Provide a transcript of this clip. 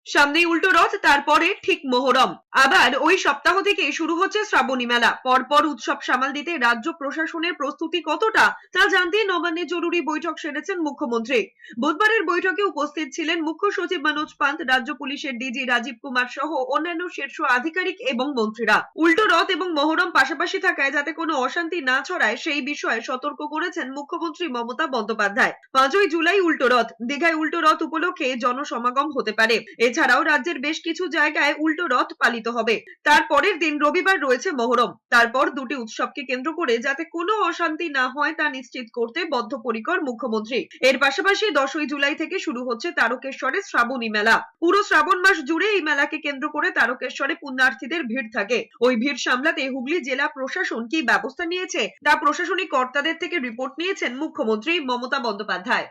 সামনেই উল্টো রথ, তারপরে ঠিক মহরম। আবার ওই সপ্তাহ থেকে শুরু হচ্ছে শ্রাবণী মেলা। পরপর উৎসব সামাল দিতে রাজ্য প্রশাসনের প্রস্তুতি কতটা তা জানতে নবান্নে জরুরি বৈঠক সেরেছেন মুখ্যমন্ত্রী। বুধবারের বৈঠকে উপস্থিত ছিলেন মুখ্য সচিব মনোজ পান্ত, রাজ্য পুলিশের ডিজি রাজীব কুমার সহ অন্যান্য শীর্ষ আধিকারিক এবং মন্ত্রীরা। উল্টো রথ এবং মহরম পাশাপাশি থাকায় যাতে কোনো অশান্তি না ছড়ায় সেই বিষয়ে সতর্ক করেছেন মুখ্যমন্ত্রী মমতা বন্দ্যোপাধ্যায়। 5ই জুলাই উল্টো রথ। দীঘায় উল্টো রথ উপলক্ষে জনসমাগম হতে পারে। এছাড়াও রাজ্যের বেশ কিছু জায়গায় উল্টো রথ পালিত হবে। তার পরের দিন রবিবার রয়েছে মহরম। তারপর দুটি উৎসবকে কেন্দ্র করে যাতে কোনো অশান্তি না হয় তা নিশ্চিত করতে বদ্ধপরিকর মুখ্যমন্ত্রী। এর পাশাপাশি 10ই জুলাই থেকে শুরু হচ্ছে তারকেশ্বরে শ্রাবণী মেলা। পুরো শ্রাবণ মাস জুড়ে এই মেলাকে কেন্দ্র করে তারকেশ্বরে পুণ্যার্থীদের ভিড় থাকে। ওই ভিড় সামলাতে হুগলি জেলা প্রশাসন কি ব্যবস্থা নিয়েছে তা প্রশাসনিক কর্তাদের থেকে রিপোর্ট নিয়েছেন মুখ্যমন্ত্রী মমতা বন্দ্যোপাধ্যায়।